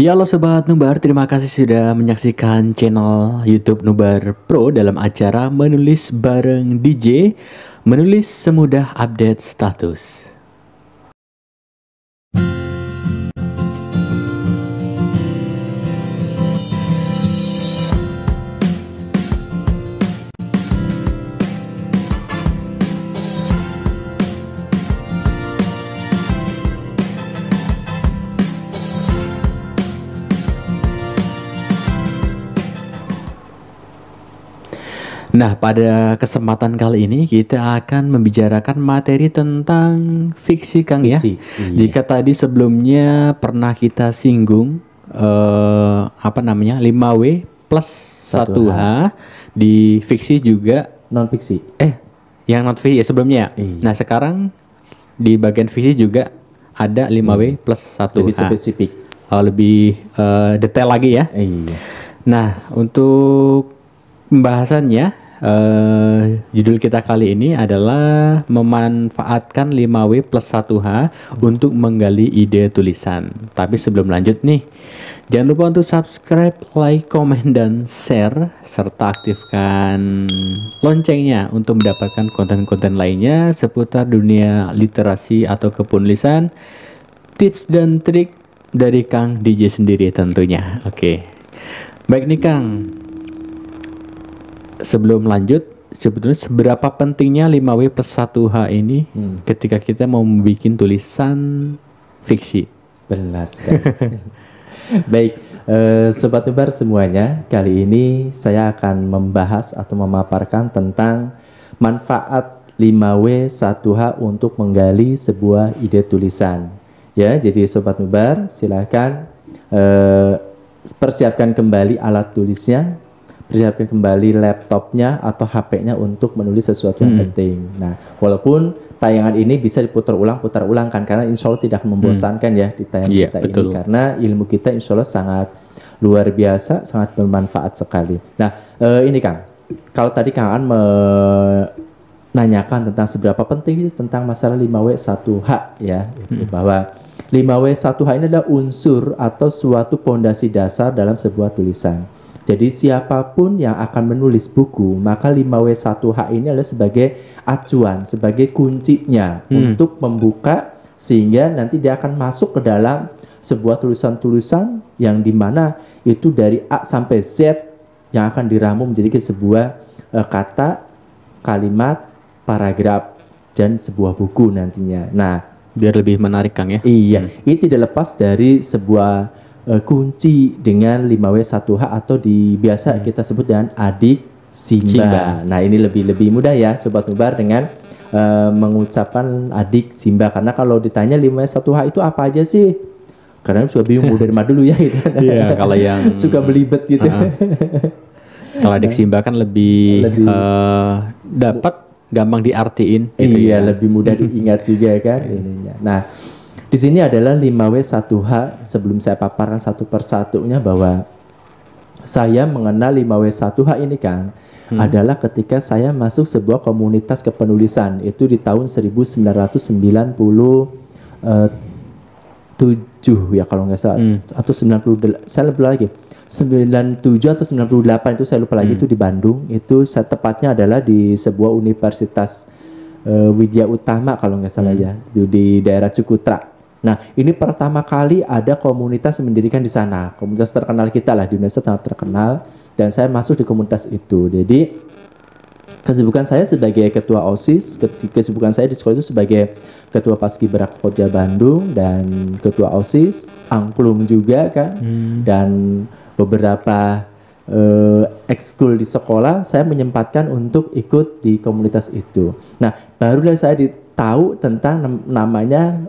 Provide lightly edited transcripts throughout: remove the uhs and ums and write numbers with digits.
Ya halo Sobat Nubar, terima kasih sudah menyaksikan channel YouTube Nubar Pro dalam acara Menulis Bareng DJ, menulis semudah update status. Nah, pada kesempatan kali ini kita akan membicarakan materi tentang fiksi, Kang, ya. Fiksi, iya. Jika tadi sebelumnya pernah kita singgung 5W plus 1H di fiksi juga Non fiksi. yang not fiksi ya sebelumnya. Iya. Nah, sekarang di bagian fiksi juga ada 5W plus 1H. Lebih spesifik. Lebih detail lagi ya. Iya. Nah, untuk pembahasannya, judul kita kali ini adalah memanfaatkan 5W plus 1H untuk menggali ide tulisan. Tapi sebelum lanjut nih, jangan lupa untuk subscribe, like, komen, dan share, serta aktifkan loncengnya untuk mendapatkan konten-konten lainnya seputar dunia literasi atau kepenulisan, tips dan trik dari Kang DJ sendiri tentunya. Oke. Baik nih Kang, sebelum lanjut, sebetulnya seberapa pentingnya 5W plus 1H ini ketika kita mau membuat tulisan fiksi? Benar sekali. Baik, Sobat Nubar semuanya, kali ini saya akan membahas atau memaparkan tentang manfaat 5W 1H untuk menggali sebuah ide tulisan. Ya, jadi Sobat Nubar silakan persiapkan kembali alat tulisnya, persiapkan kembali laptopnya atau HP-nya untuk menulis sesuatu yang penting. Nah, walaupun tayangan ini bisa diputar ulang kan, karena insya Allah tidak membosankan ya di tayangan kita betul. ini, karena ilmu kita insya Allah sangat luar biasa, sangat bermanfaat sekali. Nah, ini Kang, kalau tadi Kang Aan menanyakan tentang seberapa penting tentang masalah 5W 1H ya, itu bahwa 5W 1H ini adalah unsur atau suatu pondasi dasar dalam sebuah tulisan. Jadi siapapun yang akan menulis buku, maka 5W 1H ini adalah sebagai acuan, sebagai kuncinya untuk membuka, sehingga nanti dia akan masuk ke dalam sebuah tulisan-tulisan yang dimana itu dari A sampai Z yang akan diramu menjadi sebuah kata, kalimat, paragraf, dan sebuah buku nantinya. Nah, Biar lebih menarik Kang ya. Iya, ini tidak lepas dari sebuah kunci dengan 5W 1H atau biasa kita sebut dengan adik Simba. Nah, ini lebih mudah ya Sobat Nubar dengan mengucapkan adik Simba, karena kalau ditanya 5W 1H itu apa aja sih? Karena suka bingung dari mana dulu ya gitu. Iya, kalau yang suka belibet gitu. Kalau adik Simba kan lebih dapat gampang diartiin gitu. Iya, lebih mudah diingat juga kan ininya. Nah, di sini adalah 5W 1H. Sebelum saya paparkan satu persatunya, bahwa saya mengenal 5W 1H ini Kang adalah ketika saya masuk sebuah komunitas kepenulisan, itu di tahun 1997 ya kalau nggak salah, atau 90, saya lupa lagi, 97 atau 98 itu saya lupa lagi, itu di Bandung. Itu saya tepatnya adalah di sebuah universitas Widya Utama kalau nggak salah ya, di daerah Cikutra. Nah, ini pertama kali ada komunitas yang mendirikan di sana, komunitas terkenal kita lah di Indonesia, sangat terkenal, dan saya masuk di komunitas itu. Jadi kesibukan saya sebagai ketua OSIS, kesibukan saya di sekolah itu sebagai ketua Paskibraka Kota Bandung dan ketua OSIS, angklung juga kan, dan beberapa ekskul di sekolah, saya menyempatkan untuk ikut di komunitas itu. Nah, barulah saya tahu tentang namanya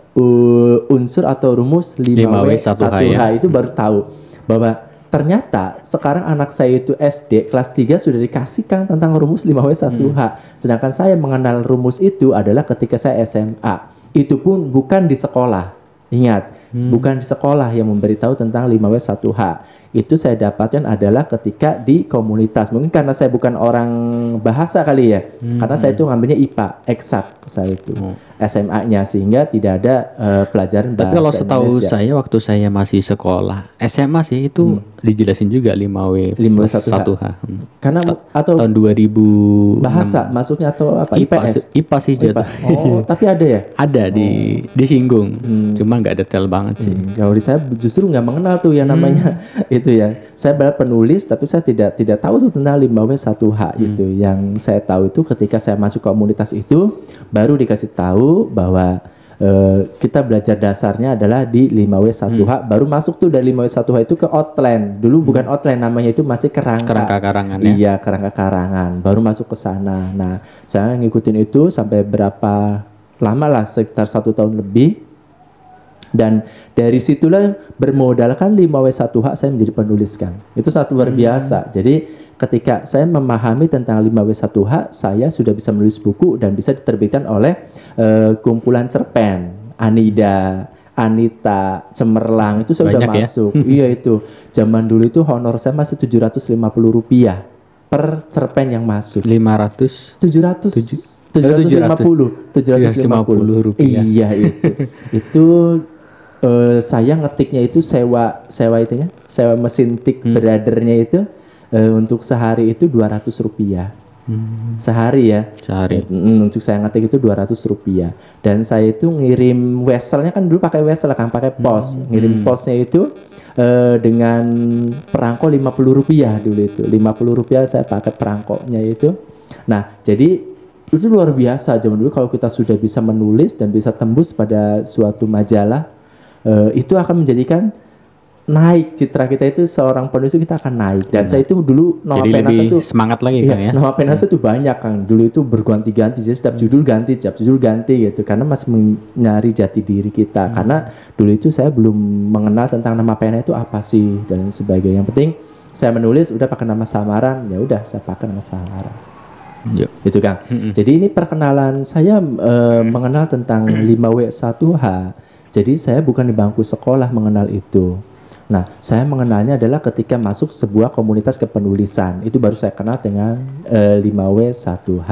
unsur atau rumus 5W 1H ya. Itu baru tahu bahwa ternyata sekarang anak saya itu SD kelas 3 sudah dikasihkan tentang rumus 5W 1H. Sedangkan saya mengenal rumus itu adalah ketika saya SMA. Itu pun bukan di sekolah. Ingat, bukan di sekolah yang memberitahu tentang 5W1H. Itu saya dapatkan adalah ketika di komunitas. Mungkin karena saya bukan orang bahasa kali ya. Karena saya itu ngambilnya IPA, eksak saya itu. SMA-nya sehingga tidak ada pelajaran bahasa Tapi kalau setahu Indonesia. saya waktu saya masih sekolah SMA sih itu dijelasin juga 5W 5W1H. Karena atau tahun 2000 bahasa masuknya atau apa? IPS. IPA sih jatuh. Oh, tapi ada ya? Ada disinggung. Cuma nggak detail banget sih. Kalau di saya justru nggak mengenal tuh yang namanya itu ya. Saya benar penulis tapi saya tidak tahu tuh tentang 5W1H itu. Yang saya tahu itu ketika saya masuk komunitas itu baru dikasih tahu bahwa kita belajar dasarnya adalah di 5W1H. Baru masuk tuh dari 5W1H itu ke outline. Dulu bukan outline namanya, itu masih kerangka karangan ya. Iya, kerangka karangan. Baru masuk ke sana. Nah, saya ngikutin itu sampai berapa lama lah, sekitar 1 tahun lebih. Dan dari situlah bermodalkan 5W1H saya menjadi penulis, Kang. Itu sangat luar biasa. Jadi ketika saya memahami tentang 5W1H, saya sudah bisa menulis buku dan bisa diterbitkan oleh kumpulan cerpen, Anida, Anita, Cemerlang, itu saya udah Banyak ya? masuk. Iya itu. Zaman dulu itu honor saya masih Rp750 per cerpen yang masuk. 500 750 rupiah. Iya itu. Itu saya ngetiknya itu sewa itunya, sewa mesin tik brothernya itu untuk sehari itu Rp200. Sehari ya. Sehari. Untuk saya ngetik itu Rp200. Dan saya itu ngirim weselnya kan dulu pakai wesel kan, pakai pos. Ngirim posnya itu dengan perangko Rp50 dulu itu. Rp50 saya pakai perangkonya itu. Nah, jadi itu luar biasa zaman dulu kalau kita sudah bisa menulis dan bisa tembus pada suatu majalah, itu akan menjadikan naik citra kita itu, seorang penulis kita akan naik. Dan saya itu dulu nama Jadi Penasa lebih itu semangat lagi kan ya. Nama Penasa itu banyak kan. Dulu itu berganti-ganti, jadi setiap judul ganti gitu. Karena masih mencari jati diri kita. Karena dulu itu saya belum mengenal tentang nama pena itu apa sih dan sebagainya. Yang penting saya menulis udah pakai nama samaran, ya udah saya pakai nama samaran. Gitu kan. Jadi ini perkenalan saya mengenal tentang 5W1H. Jadi saya bukan di bangku sekolah mengenal itu. Nah, saya mengenalnya adalah ketika masuk sebuah komunitas kepenulisan. Itu baru saya kenal dengan 5W1H.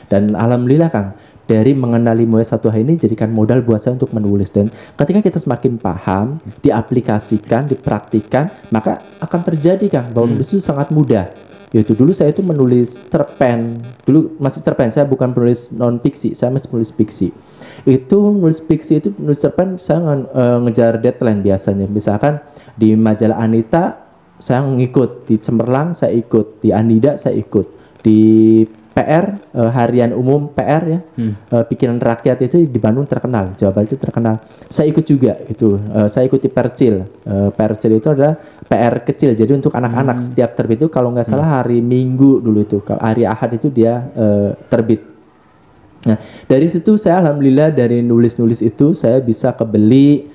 Dan alhamdulillah Kang, dari mengenal 5W1H ini jadikan modal buat saya untuk menulis. Dan ketika kita semakin paham, diaplikasikan, dipraktikkan, maka akan terjadi Kang, bahwa menulis itu sangat mudah. Yaitu dulu saya itu menulis cerpen, dulu masih cerpen, saya bukan penulis non fiksi, saya masih penulis fiksi. Itu nulis fiksi itu, nulis cerpen saya ngejar deadline biasanya. Misalkan di majalah Anita saya ngikut, di Cemerlang saya ikut, di Anida saya ikut, di PR harian umum PR ya, pikiran rakyat itu di Bandung terkenal, Jawa Barat itu terkenal. Saya ikut juga itu, saya ikuti Percil. Percil itu adalah PR kecil, jadi untuk anak-anak. Setiap terbit itu kalau nggak salah hari Minggu dulu itu, kalau hari Ahad itu dia terbit. Nah dari situ saya alhamdulillah dari nulis-nulis itu saya bisa kebeli.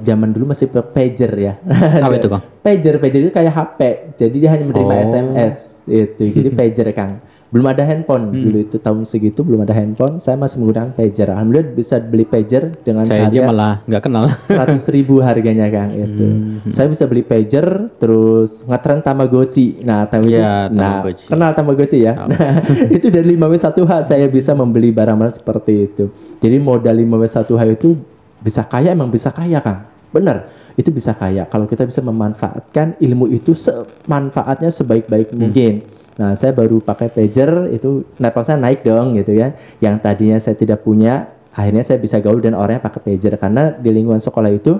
Zaman dulu masih pager ya. Apa itu Kang? Pager itu kayak HP, jadi dia hanya menerima SMS itu, jadi pager Kang. Belum ada handphone dulu itu, tahun segitu belum ada handphone, saya masih menggunakan pager. Alhamdulillah bisa beli pager dengan saya aja harga malah nggak kenal. 100.000 harganya Kang itu. Saya bisa beli pager, terus ngetren Tamagotchi. Nah, Tamagotchi. Kenal Tamagotchi ya. Nah, itu dari 5W1H saya bisa membeli barang-barang seperti itu. Jadi modal 5W1H itu bisa kaya, emang bisa kaya Kang. Benar, itu bisa kaya kalau kita bisa memanfaatkan ilmu itu semanfaatnya sebaik-baik mungkin. Nah, saya baru pakai pager itu level saya naik dong gitu ya. Yang tadinya saya tidak punya, akhirnya saya bisa gaul dan orangnya pakai pager. Karena di lingkungan sekolah itu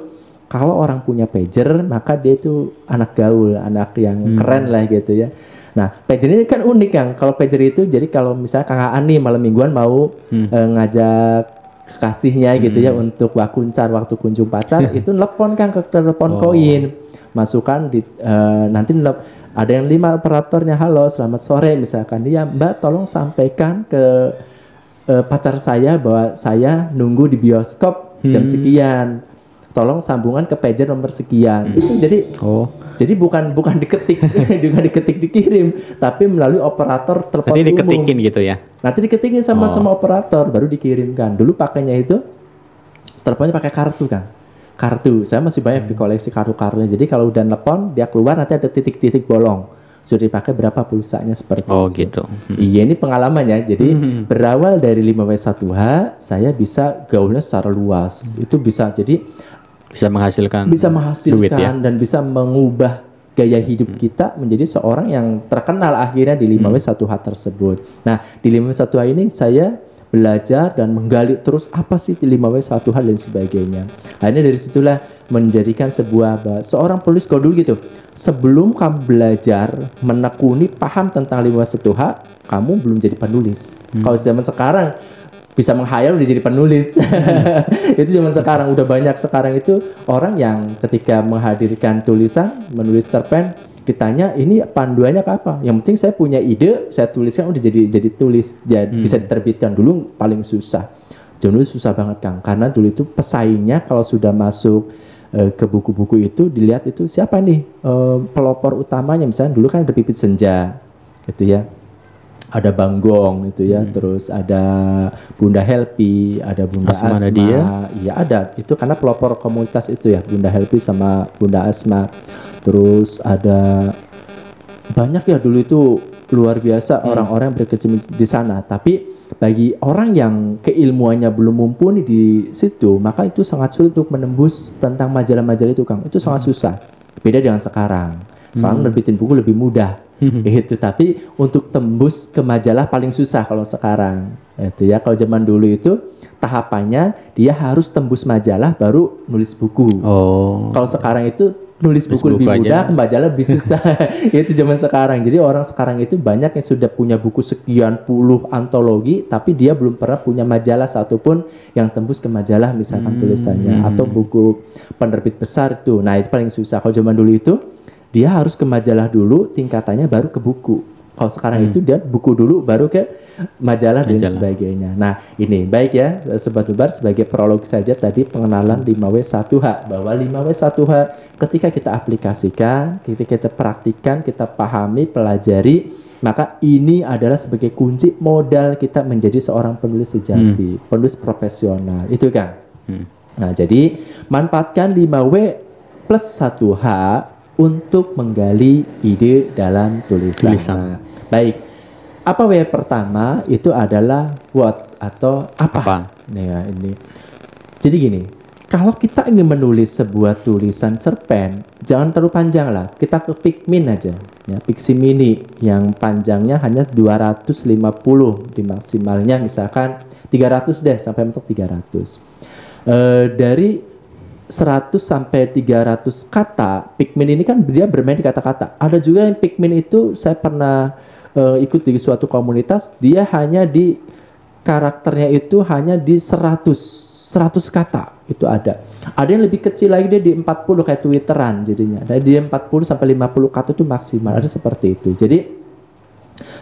kalau orang punya pager maka dia itu anak gaul, anak yang keren lah gitu ya. Nah, pager ini kan unik Kang. Kalau pager itu jadi kalau misalnya Kang Ani malam mingguan mau ngajak kekasihnya gitu ya untuk wakuncar waktu kunjung pacar itu nelpon Kang ke telepon koin, masukkan di nanti ada yang 5 operatornya, halo selamat sore misalkan, dia Mbak tolong sampaikan ke pacar saya bahwa saya nunggu di bioskop jam sekian, tolong sambungan ke pager nomor sekian. Itu jadi bukan diketik bukan diketik dikirim, tapi melalui operator telepon umum. Nanti diketikin gitu ya. Nanti diketikin sama operator baru dikirimkan. Dulu pakainya itu teleponnya pakai kartu Kang. kartu. Saya masih banyak di koleksi kartu-kartunya. Jadi kalau udah nelpon, dia keluar nanti ada titik-titik bolong. Sudah dipakai berapa pulsanya seperti Oh itu. gitu. Iya, ini pengalamannya. Jadi berawal dari 5W1H, saya bisa gaulnya secara luas. Itu bisa jadi Bisa menghasilkan duit ya. dan bisa mengubah gaya hidup kita menjadi seorang yang terkenal akhirnya di 5W1H tersebut. Nah, di 5W1H ini saya belajar dan menggali terus apa sih di 5W1H dan sebagainya. Akhirnya dari situlah menjadikan seorang penulis kalau dulu gitu. Sebelum kamu belajar menekuni paham tentang 5W1H, kamu belum jadi penulis. Kalau zaman sekarang bisa menghayal udah jadi penulis. Itu zaman sekarang udah banyak. Sekarang itu orang yang ketika menghadirkan tulisan, menulis cerpen, ditanya ini panduannya ke apa? Yang penting saya punya ide, saya tuliskan udah jadi tulis. Jadi bisa diterbitkan. Dulu paling susah. Dulu susah banget Kang, karena dulu itu pesaingnya kalau sudah masuk ke buku-buku itu dilihat itu siapa nih pelopor utamanya, misalnya dulu kan ada Pipit Senja gitu ya. Ada Banggong itu ya, terus ada Bunda Helpi, ada Bunda Asma, iya ada. Itu karena pelopor komunitas itu ya, Bunda Helpi sama Bunda Asma. Terus ada banyak ya dulu itu luar biasa orang-orang yang berkecimpung di sana. Tapi bagi orang yang keilmuannya belum mumpuni di situ, maka itu sangat sulit untuk menembus tentang majalah-majalah itu Kang. Itu sangat susah. Beda dengan sekarang. Sekarang nerbitin buku lebih mudah. Itu tapi untuk tembus ke majalah paling susah kalau sekarang itu ya. Kalau zaman dulu itu tahapannya dia harus tembus majalah baru nulis buku. Kalau sekarang itu nulis buku lebih mudah, ke majalah lebih susah. Itu zaman sekarang. Jadi orang sekarang itu banyak yang sudah punya buku sekian puluh antologi tapi dia belum pernah punya majalah satupun yang tembus ke majalah misalkan tulisannya atau buku penerbit besar itu. Nah, itu paling susah. Kalau zaman dulu itu dia harus ke majalah dulu, tingkatannya baru ke buku. Kalau sekarang itu dia buku dulu, baru ke majalah dan sebagainya. Nah, ini baik ya, Sobat Bubar, sebagai prolog saja tadi pengenalan 5W1H. Bahwa 5W1H ketika kita aplikasikan, ketika kita praktikkan, kita pahami, pelajari, maka ini adalah sebagai kunci modal kita menjadi seorang penulis sejati, penulis profesional. Itu kan. Nah, jadi manfaatkan 5W plus 1H untuk menggali ide dalam tulisan. Nah, baik. Apa W pertama itu adalah what atau apa? Nah, ini. Jadi gini, kalau kita ingin menulis sebuah tulisan cerpen, jangan terlalu panjang lah. Kita ke Pikmin aja, ya, Pixie Mini yang panjangnya hanya 250 di maksimalnya misalkan 300 deh sampai mentok 300. Dari 100 sampai 300 kata, Pikmin ini kan dia bermain di kata-kata. Ada juga yang Pikmin itu saya pernah ikut di suatu komunitas, dia hanya di karakternya itu hanya di 100 kata itu ada. Ada yang lebih kecil lagi dia di 40 kayak Twitteran jadinya. Dari dia 40 sampai 50 kata itu maksimal. Ada seperti itu. Jadi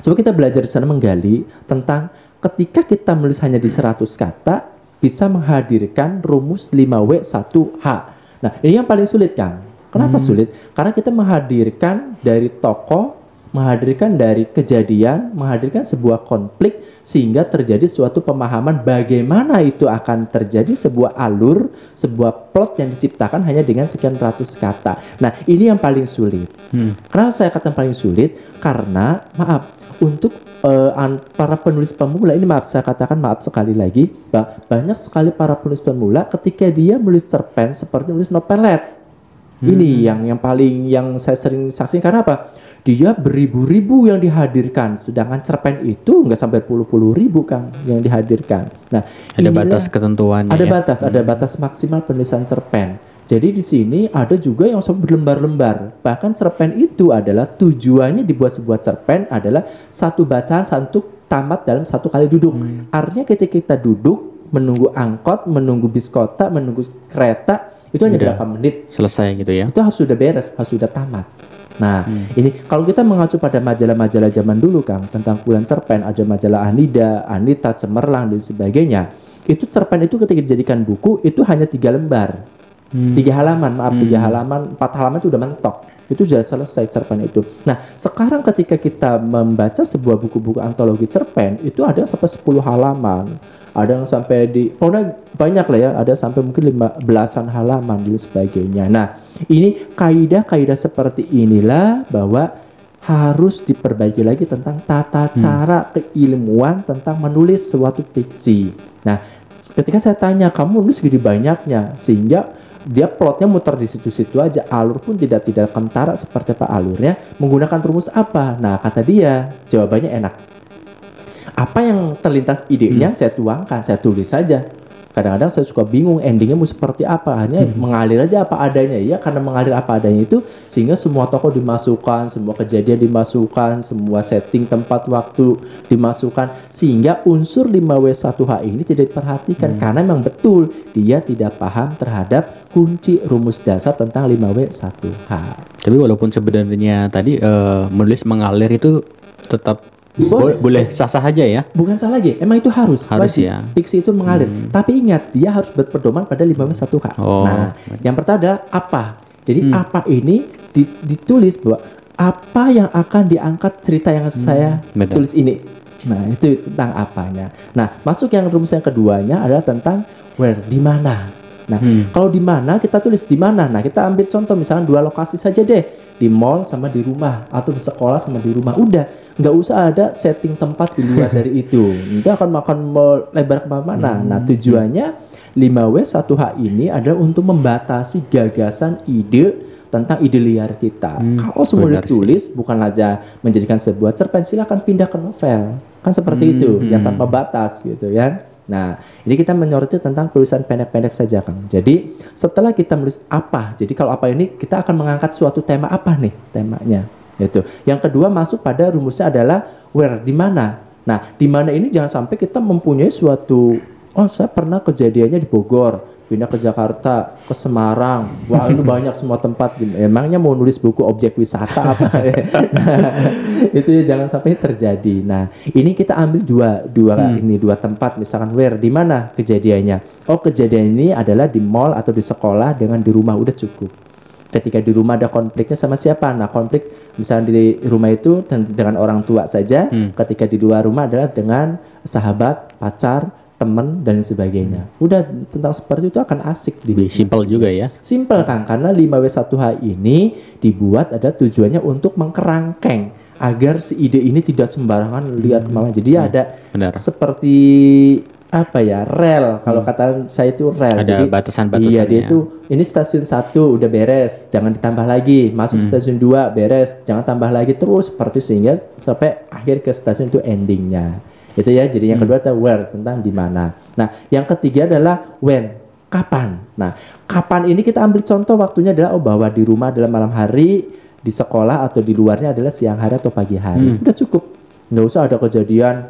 coba kita belajar di sana menggali tentang ketika kita menulis hanya di 100 kata bisa menghadirkan rumus 5W1H. Nah, ini yang paling sulit, Kang. Kenapa sulit? Karena kita menghadirkan dari tokoh, menghadirkan dari kejadian, menghadirkan sebuah konflik sehingga terjadi suatu pemahaman bagaimana itu akan terjadi sebuah alur, sebuah plot yang diciptakan hanya dengan sekian ratus kata. Nah, ini yang paling sulit. Kenapa saya katakan paling sulit? Karena, maaf, untuk para penulis pemula ini, maaf saya katakan maaf sekali lagi, banyak sekali para penulis pemula ketika dia menulis cerpen seperti menulis novelet. Ini yang paling yang saya sering saksikan. Karena apa? Dia beribu-ribu yang dihadirkan, sedangkan cerpen itu nggak sampai puluh ribu Kang yang dihadirkan. Nah, ada batas ketentuannya. Ada batas maksimal penulisan cerpen. Jadi di sini ada juga yang sampai berlembar-lembar. Bahkan cerpen itu adalah tujuannya dibuat sebuah cerpen adalah satu bacaan satu tamat dalam satu kali duduk. Artinya ketika kita duduk menunggu angkot, menunggu bis kota, menunggu kereta itu hanya berapa menit selesai gitu ya. Itu harus sudah beres, harus sudah tamat. Nah, ini kalau kita mengacu pada majalah-majalah zaman dulu Kang tentang kumpulan cerpen, ada majalah Anida, Anita, Cemerlang dan sebagainya. Itu cerpen itu ketika dijadikan buku itu hanya 3 lembar. 3 halaman, 3 halaman, 4 halaman itu udah mentok. Itu sudah selesai cerpen itu. Nah, sekarang ketika kita membaca sebuah buku-buku antologi cerpen, itu ada yang sampai 10 halaman. Ada yang sampai pokoknya banyak lah ya, ada sampai mungkin 15-an halaman dan sebagainya. Nah, ini kaidah-kaidah seperti inilah bahwa harus diperbaiki lagi tentang tata cara keilmuan tentang menulis suatu fiksi. Nah, ketika saya tanya, kamu nulis gini banyaknya, sehingga dia plotnya muter di situ-situ aja, alur pun tidak kentara seperti apa alurnya, menggunakan rumus apa? Nah, kata dia, jawabannya enak. Apa yang terlintas idenya saya tuangkan, saya tulis saja. Kadang-kadang saya suka bingung endingnya mau seperti apa, hanya mengalir aja apa adanya. Ya, karena mengalir apa adanya itu sehingga semua tokoh dimasukkan, semua kejadian dimasukkan, semua setting tempat waktu dimasukkan, sehingga unsur 5W1H ini tidak diperhatikan karena memang betul dia tidak paham terhadap kunci rumus dasar tentang 5W1H. Tapi walaupun sebenarnya tadi menulis mengalir itu tetap boleh sah-sah aja ya. Bukan salah lagi, emang itu harus wajib ya. fiksi itu mengalir. Tapi ingat, dia harus berpedoman pada 5W1H. Nah, yang pertama adalah apa. Jadi apa ini ditulis bahwa apa yang akan diangkat cerita yang saya tulis ini. Nah, itu tentang apanya. Nah, masuk yang rumus yang keduanya adalah tentang where, di mana. Nah, kalau di mana kita tulis di mana. Nah, kita ambil contoh misalnya 2 lokasi saja deh. Di mall sama di rumah, atau di sekolah sama di rumah. Udah, nggak usah ada setting tempat di luar dari itu. Itu akan melebar kemana-mana. Nah, tujuannya 5W1H ini adalah untuk membatasi gagasan ide tentang ide liar kita. Kalau semua ditulis, bukan aja menjadikan sebuah cerpen, silakan pindah ke novel. Kan seperti itu, yang tanpa batas gitu ya. Nah, ini kita menyoroti tentang tulisan pendek-pendek saja, Kang. Jadi, setelah kita menulis apa, jadi kalau apa ini, kita akan mengangkat suatu tema apa nih temanya. Itu. Yang kedua masuk pada rumusnya adalah where, di mana. Nah, di mana ini jangan sampai kita mempunyai suatu, saya pernah kejadiannya di Bogor, pindah ke Jakarta, ke Semarang. Wah, ini banyak semua tempat. Emangnya mau nulis buku objek wisata apa? Nah, itu jangan sampai terjadi. Nah, ini kita ambil dua tempat, misalkan where, di mana kejadiannya. Oh, kejadian ini adalah di mall atau di sekolah dengan di rumah, udah cukup. Ketika di rumah ada konfliknya sama siapa? Nah, konflik misalnya di rumah itu dengan orang tua saja. Ketika di luar rumah adalah dengan sahabat, pacar, teman dan sebagainya. Udah tentang seperti itu akan asik. Simple juga ya. Simple, Kang, karena 5W1H ini dibuat ada tujuannya untuk mengkerangkeng agar si ide ini tidak sembarangan lihat kemana. Jadi ada seperti apa ya, rel. Kalau kata saya itu rel. Ada jadi batasan-batasannya. Iya, dia itu ini stasiun 1 udah beres, jangan ditambah lagi. Masuk stasiun 2 beres, jangan tambah lagi, terus seperti sehingga sampai akhir ke stasiun itu endingnya. Itu ya, jadi yang kedua adalah where, tentang di mana. Nah, yang ketiga adalah when, kapan. Nah, kapan ini kita ambil contoh waktunya adalah bahwa di rumah adalah malam hari, di sekolah atau di luarnya adalah siang hari atau pagi hari. Udah cukup. Nggak usah ada kejadian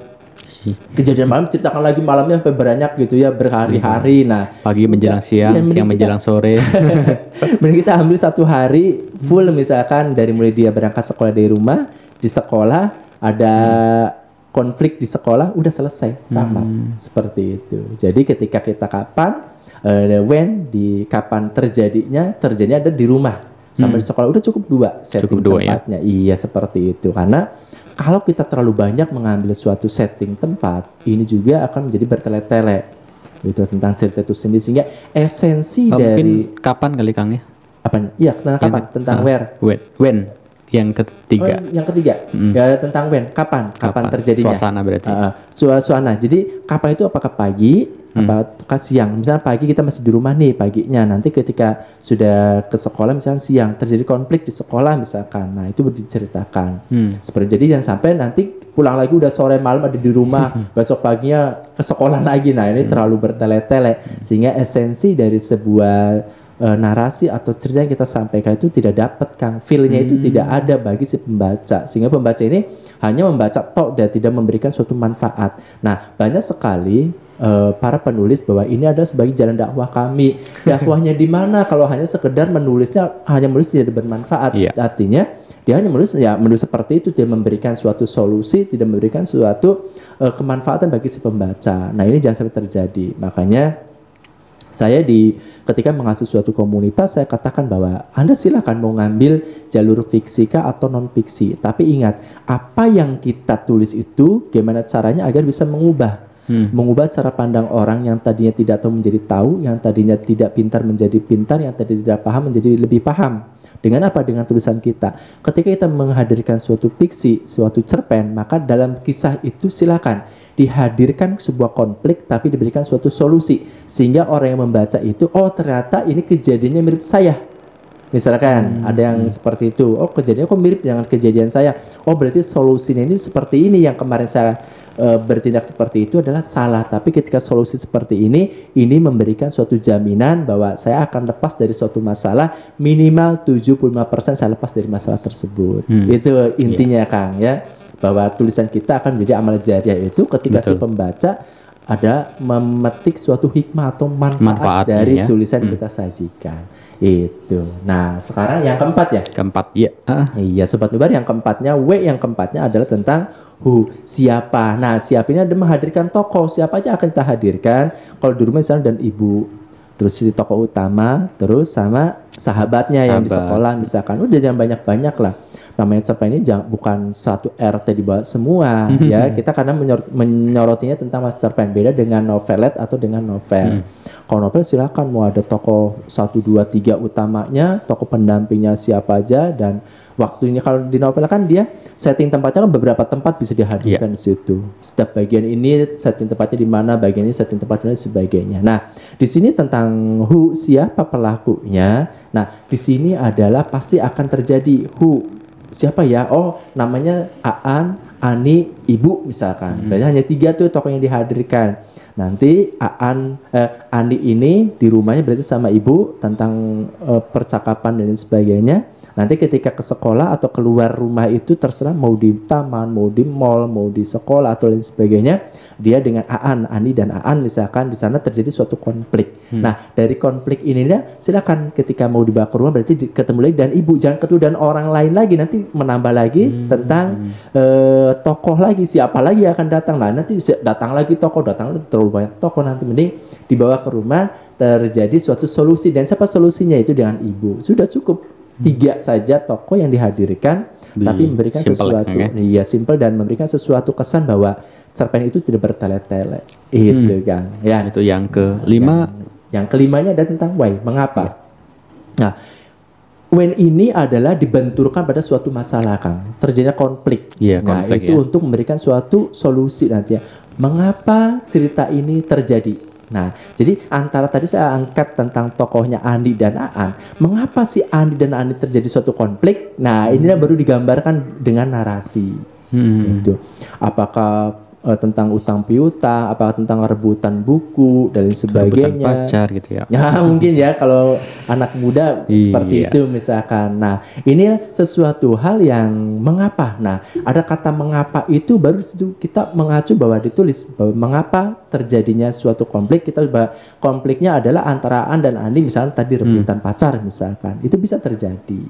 malam, ceritakan lagi malamnya sampai banyak gitu ya, berhari-hari. Nah, pagi menjelang siang, siang menjelang sore. Mending kita ambil satu hari full, misalkan dari mulai dia berangkat sekolah dari rumah, di sekolah ada konflik di sekolah, udah selesai, tamat. Seperti itu. Jadi ketika kita kapan, when, di kapan terjadinya ada di rumah sama di sekolah, udah cukup 2 setting tempatnya. Ya? Iya, seperti itu. Karena kalau kita terlalu banyak mengambil suatu setting tempat, ini juga akan menjadi bertele-tele. Itu tentang cerita itu sendiri, sehingga esensi dari kapan kali, Kang ya? Apa? Iya, tentang kapan? Tentang where. When. Yang ketiga. Yang ketiga. Ya, tentang when, kapan terjadinya. Suasana berarti. Suasana. Jadi kapan itu apakah pagi, apakah siang? Misalnya pagi kita masih di rumah nih paginya. Nanti ketika sudah ke sekolah misalnya siang, terjadi konflik di sekolah misalkan. Nah, itu diceritakan. Seperti jadi jangan sampai nanti pulang lagi udah sore malam ada di rumah, besok paginya ke sekolah lagi. Nah, ini terlalu bertele-tele sehingga esensi dari sebuah narasi atau cerita yang kita sampaikan itu tidak dapat, Kang. Feel-nya itu tidak ada bagi si pembaca, sehingga pembaca ini hanya membaca tok dan tidak memberikan suatu manfaat. Nah, banyak sekali para penulis bahwa ini adalah sebagai jalan dakwah kami. Dakwahnya di mana kalau hanya sekedar menulis tidak bermanfaat. Artinya dia hanya menulis seperti itu, tidak memberikan suatu solusi, tidak memberikan suatu kemanfaatan bagi si pembaca. Nah, ini jangan sampai terjadi. Makanya Saya ketika mengasuh suatu komunitas, saya katakan bahwa Anda silakan mau ngambil jalur fiksika atau non fiksi. Tapi ingat, apa yang kita tulis itu gimana caranya agar bisa mengubah cara pandang orang yang tadinya tidak tahu menjadi tahu, yang tadinya tidak pintar menjadi pintar, yang tadinya tidak paham menjadi lebih paham. Dengan apa? Dengan tulisan kita. Ketika kita menghadirkan suatu fiksi, suatu cerpen, maka dalam kisah itu silakan dihadirkan sebuah konflik tapi diberikan suatu solusi sehingga orang yang membaca itu, oh ternyata ini kejadiannya mirip saya. Misalkan ada yang seperti itu, oh kejadiannya kok mirip dengan kejadian saya. Oh berarti solusinya ini seperti ini, yang kemarin saya bertindak seperti itu adalah salah. Tapi ketika solusi seperti ini memberikan suatu jaminan bahwa saya akan lepas dari suatu masalah, minimal 75% saya lepas dari masalah tersebut. Itu intinya Kang ya, bahwa tulisan kita akan menjadi amal jariah itu ketika si pembaca ada memetik suatu hikmah atau manfaat dari tulisan kita sajikan. Itu. Nah, sekarang yang keempat ya. Keempat ya. Iya, Sobat Nubar, yang keempatnya W, yang keempatnya adalah tentang who, siapa. Nah, siapa ini ada menghadirkan tokoh. Siapa aja akan kita hadirkan? Kalau di rumah misalnya dan ibu, terus si tokoh utama, terus sama sahabatnya yang di sekolah misalkan. Udah jangan banyak-banyak lah. Namanya cerpen ini bukan satu RT di bawah semua ya. Kita karena menyorotinya tentang mas cerpen, beda dengan novelet atau dengan novel. Kalau novel silakan mau ada tokoh 1, 2, 3 utamanya, tokoh pendampingnya siapa aja, dan waktunya. Kalau di novel kan dia setting tempatnya kan beberapa tempat bisa dihadirkan di situ. Setiap bagian ini setting tempatnya di mana, bagian ini setting tempatnya dan sebagainya. Nah, di sini tentang who, siapa pelakunya. Nah, di sini adalah pasti akan terjadi who. Siapa ya? Oh, namanya Aan, Ani, Ibu misalkan. Berarti hanya 3 tuh tokoh yang dihadirkan. Nanti Ani ini di rumahnya berarti sama ibu tentang percakapan dan sebagainya. Nanti ketika ke sekolah atau keluar rumah itu terserah mau di taman, mau di mall, mau di sekolah atau lain sebagainya. Dia dengan Ani dan Aan misalkan, di sana terjadi suatu konflik. Nah, dari konflik ini silakan ketika mau dibawa ke rumah berarti ketemu lagi dan ibu, jangan ketemu dan orang lain lagi, nanti menambah lagi tentang tokoh lagi, siapa lagi yang akan datang. Nah, nanti datang lagi tokoh, datang terlalu banyak tokoh, nanti mending dibawa ke rumah, terjadi suatu solusi. Dan siapa solusinya? Itu dengan ibu. Sudah cukup 3 saja tokoh yang dihadirkan, tapi memberikan sesuatu, iya simple, dan memberikan sesuatu kesan bahwa cerpen itu tidak bertele-tele. Itu kan. Ya. Itu yang kelima. Yang kelimanya ada tentang why, mengapa. Nah, when ini adalah dibenturkan pada suatu masalah, Kang. Terjadinya konflik. Nah, konflik, itu untuk memberikan suatu solusi nanti ya. Mengapa cerita ini terjadi? Nah, jadi antara tadi saya angkat tentang tokohnya Andi dan Aan. Mengapa sih Andi dan Ani terjadi suatu konflik? Nah, inilah baru digambarkan dengan narasi. Itu. Apakah tentang utang piutang, apakah tentang rebutan buku dan sebagainya. Rebutan pacar gitu ya. Ya, mungkin ya kalau anak muda seperti itu misalkan. Nah, ini sesuatu hal yang mengapa. Nah, ada kata mengapa itu baru kita mengacu bahwa ditulis bahwa mengapa terjadinya suatu konflik. Kita konfliknya adalah antara Aan dan Andi misalnya tadi rebutan pacar misalkan. Itu bisa terjadi.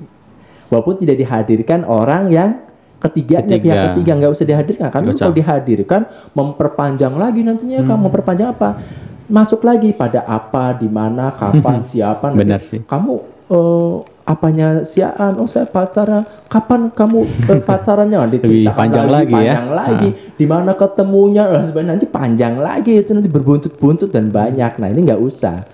Walaupun tidak dihadirkan orang yang ketiganya, pihak ketiga nggak usah dihadirkan, karena kalau dihadirkan memperpanjang lagi nantinya. Kamu memperpanjang apa? Masuk lagi pada apa, di mana, kapan, siapa. Benar sih. Kamu apanya si Aan? Oh saya pacaran. Kapan kamu pacarannya? Lebih panjang lagi ya. Lagi. Di mana ketemunya? Sebenarnya nanti panjang lagi, itu nanti berbuntut-buntut dan banyak. Nah ini nggak usah.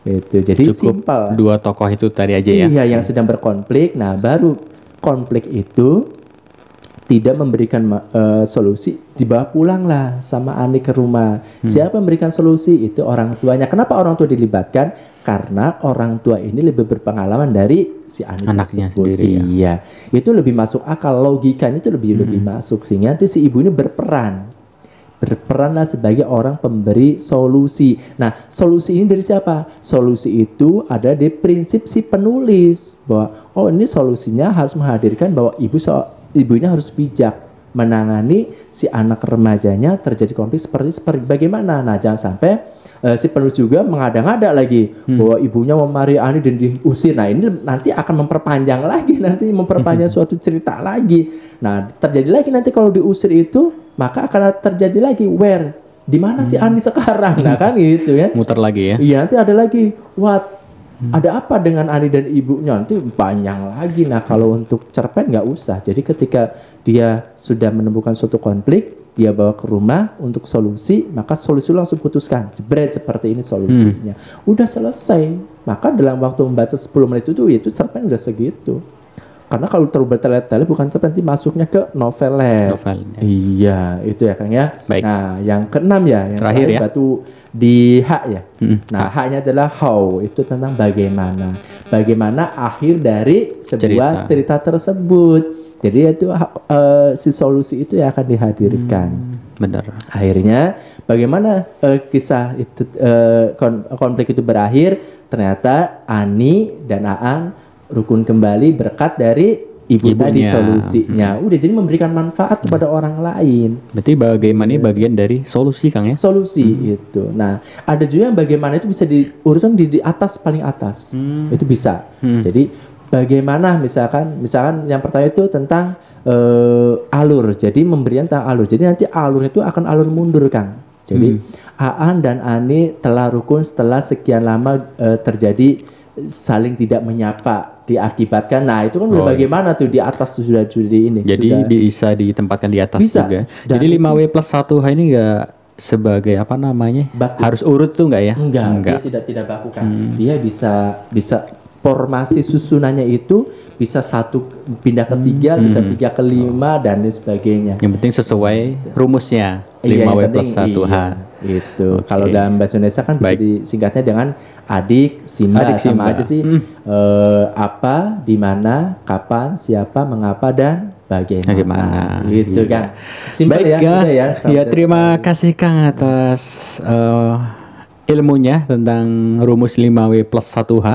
Itu jadi simpel. 2 tokoh itu tadi aja ya. Iya, yang sedang berkonflik. Nah baru konflik itu tidak memberikan solusi, dibawa pulang lah sama Ani ke rumah. Siapa memberikan solusi? Itu orang tuanya. Kenapa orang tua dilibatkan? Karena orang tua ini lebih berpengalaman dari si Ani anaknya tersebut. Sendiri, iya, itu lebih masuk akal, logikanya itu lebih masuk. Sehingga nanti si ibu ini berperanlah sebagai orang pemberi solusi. Nah, solusi ini dari siapa? Solusi itu ada di prinsip si penulis bahwa oh ini solusinya harus menghadirkan bahwa ibu ini harus bijak menangani si anak remajanya terjadi konflik seperti bagaimana. Nah, jangan sampai si penulis juga mengada-ngada lagi bahwa ibunya memarahi Ani dan diusir. Nah, ini nanti akan memperpanjang suatu cerita lagi. Nah, terjadi lagi nanti kalau diusir itu, maka akan terjadi lagi where di mana si Ani sekarang? Nah kan gitu kan. Muter lagi ya. Iya, nanti ada lagi. Ada apa dengan Ani dan ibunya? Nanti banyak lagi. Nah, kalau untuk cerpen nggak usah. Jadi ketika dia sudah menemukan suatu konflik, dia bawa ke rumah untuk solusi, maka solusi langsung putuskan. Jebret, seperti ini solusinya. Udah selesai. Maka dalam waktu membaca 10 menit itu cerpen udah segitu. Karena kalau terlalu bertele-tele bukan cerpen, nanti masuknya ke novelet. Iya, itu ya Kang ya. Baik. Nah, yang keenam ya, yang terakhir ya. batu di H ya. Nah, H-nya adalah how, itu tentang bagaimana. Bagaimana akhir dari sebuah cerita tersebut. Jadi itu si solusi itu yang akan dihadirkan. Benar. Akhirnya bagaimana kisah itu konflik itu berakhir? Ternyata Ani dan Aan rukun kembali berkat dari ibu tadi solusinya. Udah jadi memberikan manfaat kepada orang lain. Berarti bagaimana ini bagian dari solusi Kang ya? Solusi itu. Nah, ada juga yang bagaimana itu bisa diurutkan di atas paling atas. Itu bisa. Jadi bagaimana misalkan yang pertama itu tentang alur. Jadi memberikan tentang alur. Jadi nanti alur itu akan alur mundur Kang. Jadi Aan dan Ani telah rukun setelah sekian lama terjadi saling tidak menyapa, diakibatkan. Nah, itu kan bagaimana tuh di atas sudah ini. Jadi bisa ditempatkan di atas bisa. juga. Jadi 5W+1H ini enggak sebagai apa namanya? Harus urut tuh enggak ya? Enggak. Dia tidak bakukan. Dia bisa formasi susunannya itu bisa 1 pindah ke 3, bisa 3 ke 5 dan lain sebagainya. Yang penting sesuai rumusnya 5W+1H. Itu. Kalau dalam bahasa Indonesia kan bisa disingkatnya dengan adik Simba. Sama aja sih. Apa, di mana, kapan, siapa, mengapa dan bagaimana. Gitu kan. Simpel ya. Ya, terima kasih Kang atas ilmunya tentang rumus 5W+1H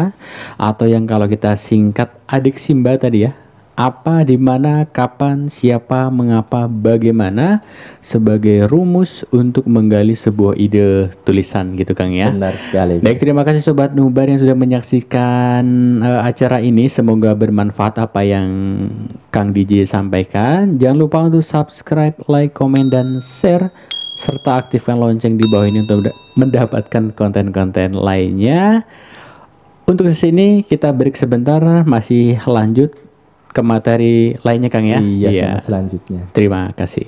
atau yang kalau kita singkat adik Simba tadi ya. Apa, di mana, kapan, siapa, mengapa, bagaimana sebagai rumus untuk menggali sebuah ide tulisan gitu Kang ya. Benar sekali. Baik, terima kasih Sobat Nubar yang sudah menyaksikan acara ini. Semoga bermanfaat apa yang Kang DJ sampaikan. Jangan lupa untuk subscribe, like, komen, dan share serta aktifkan lonceng di bawah ini untuk mendapatkan konten-konten lainnya. Untuk sini kita break sebentar, masih lanjut ke materi lainnya Kang ya. Iya. Selanjutnya. Terima kasih.